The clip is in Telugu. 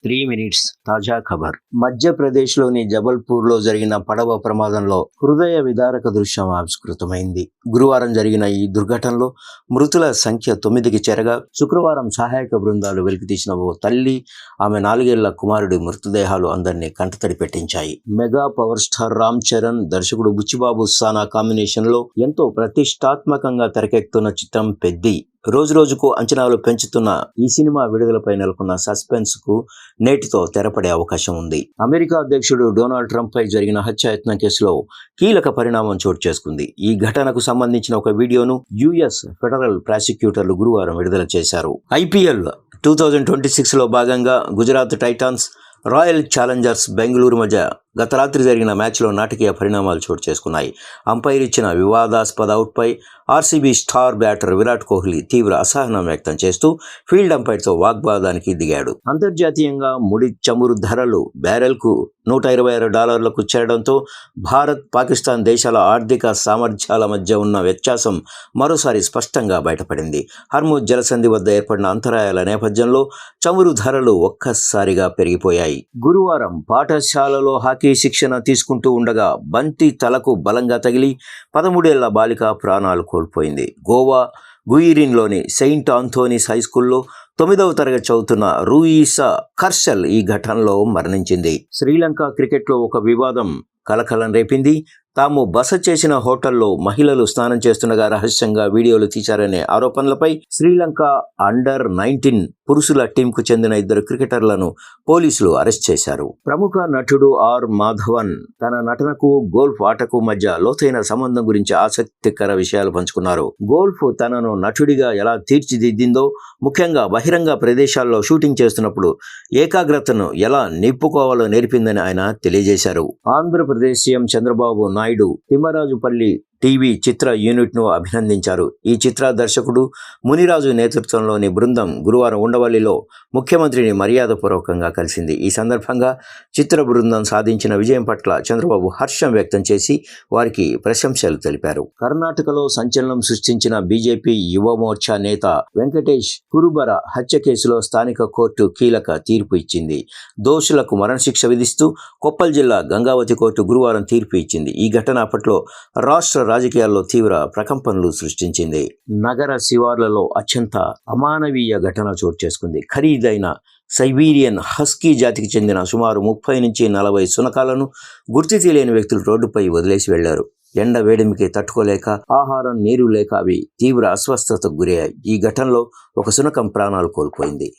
3 మినిట్స్ తాజా ఖబర్. మధ్యప్రదేశ్లోని జబల్పూర్లో జరిగిన పడవ ప్రమాదంలో హృదయ విదారక దృశ్యం ఆవిష్కృతమైంది. గురువారం జరిగిన ఈ దుర్ఘటనలో మృతుల సంఖ్య 9కి చేరగా శుక్రవారం సహాయక బృందాలు వెలికితీసిన ఓ తల్లి, ఆమె 4 ఏళ్ల కుమారుడి మృతదేహాలు అందరినీ కంటతడి పెట్టించాయి. Mega power star Ram Charan, దర్శకుడు బుచ్చిబాబు సానా కాంబినేషన్లో ఎంతో ప్రతిష్టాత్మకంగా తెరకెక్కుతున్న చిత్రం పెద్ది. రోజురోజుకు అంచనాలు పెంచుతున్న ఈ సినిమా విడుదలపై నెలకొన్న సస్పెన్స్ కు నేటితో తెరపడే అవకాశం ఉంది. అమెరికా అధ్యక్షుడు డొనాల్డ్ ట్రంప్ పై జరిగిన హత్యాయత్నం కేసులో కీలక పరిణామం చోటు చేసుకుంది. ఈ ఘటనకు సంబంధించిన ఒక వీడియోను యుఎస్ ఫెడరల్ ప్రాసిక్యూటర్లు గురువారం విడుదల చేశారు. IPL 2026లో భాగంగా Gujarat Titans, royal Challengers Bengaluru మధ్య గత రాత్రి జరిగిన మ్యాచ్లో నాటకీయ పరిణామాలు చోటు చేసుకున్నాయి. అంపైర్ ఇచ్చిన వివాదాస్పద అవుట్పై RCB star batter Virat Kohli తీవ్ర అసహనం వ్యక్తం చేస్తూ ఫీల్డ్ అంపైర్తో వాగ్వాదానికి దిగాడు. అంతర్జాతీయంగా ముడి చమురు ధరలు బ్యారెల్కు $126 చేరడంతో భారత్, పాకిస్తాన్ దేశాల ఆర్థిక సామర్థ్యాల మధ్య ఉన్న వ్యత్యాసం మరోసారి స్పష్టంగా బయటపడింది. హర్ముజ్ జలసంధి వద్ద ఏర్పడిన అంతరాయాల నేపథ్యంలో చమురు ధరలు ఒక్కసారిగా పెరిగిపోయాయి. గురువారం పాఠశాలలో హాకీ శిక్షణ తీసుకుంటూ ఉండగా బంతి తలకు బలంగా తగిలి 13 ఏళ్ల బాలిక ప్రాణాలు కోల్పోయింది. గోవా గుయిరిన్లోని సెయింట్ ఆంథోనీస్ హైస్కూల్లో 9వ తరగతి చదువుతున్న రూయిసా కర్షల్ ఈ ఘటనలో మరణించింది. శ్రీలంక క్రికెట్లో ఒక వివాదం కలకలం రేపింది. తాము బస చేసిన హోటల్లో మహిళలు స్నానం చేస్తుండగా రహస్యంగా వీడియోలు తీశారనే ఆరోపణలపై శ్రీలంక అండర్-19 పురుషుల టీంకు చెందిన 2 క్రికెటర్లను పోలీసులు అరెస్ట్ చేశారు. ప్రముఖ నటుడు ఆర్ మాధవన్ తన నటనకు గోల్ఫ్ ఆటకు మధ్య లోతైన సంబంధం గురించి ఆసక్తికర విషయాలు పంచుకున్నారు. గోల్ఫ్ తనను నటుడిగా ఎలా తీర్చిదిద్దిందో, ముఖ్యంగా బహిరంగ ప్రదేశాల్లో షూటింగ్ చేస్తున్నప్పుడు ఏకాగ్రతను ఎలా నింపుకోవాలో నేర్పిందని ఆయన తెలియజేశారు. ఆంధ్రప్రదేశ్ సీఎం చంద్రబాబు నాయుడు తిమ్మరాజుపల్లి టీవీ చిత్ర యూనిట్ను అభినందించారు. ఈ చిత్ర దర్శకుడు మునిరాజు నేతృత్వంలోని బృందం గురువారం ఉండవల్లిలో ముఖ్యమంత్రిని మర్యాదపూర్వకంగా కలిసింది. ఈ సందర్భంగా చిత్ర బృందం సాధించిన విజయం పట్ల చంద్రబాబు హర్షం వ్యక్తం చేసి వారికి ప్రశంసలు తెలిపారు. కర్ణాటకలో సంచలనం సృష్టించిన బీజేపీ యువమోర్చా నేత వెంకటేష్ కురుబర హత్య కేసులో స్థానిక కోర్టు కీలక తీర్పు ఇచ్చింది. దోషులకు మరణశిక్ష విధిస్తూ కొప్పల్ జిల్లా గంగావతి కోర్టు గురువారం తీర్పు ఇచ్చింది. ఈ ఘటన అప్పట్లో రాష్ట్ర రాజకీయాల్లో తీవ్ర ప్రకంపనలు సృష్టించింది. నగర శివార్లలో అత్యంత అమానవీయ ఘటన చోటు చేసుకుంది. ఖరీదైన సైబీరియన్ హస్కీ జాతికి చెందిన సుమారు 30 నుంచి 40 శునకాలను గుర్తు తెలియని వ్యక్తులు రోడ్డుపై వదిలేసి వెళ్లారు. ఎండ వేడిమికి తట్టుకోలేక, ఆహారం నీరు లేక అవి తీవ్ర అస్వస్థతకు గురయ్యాయి. ఈ ఘటనలో ఒక శునకం ప్రాణాలు కోల్పోయింది.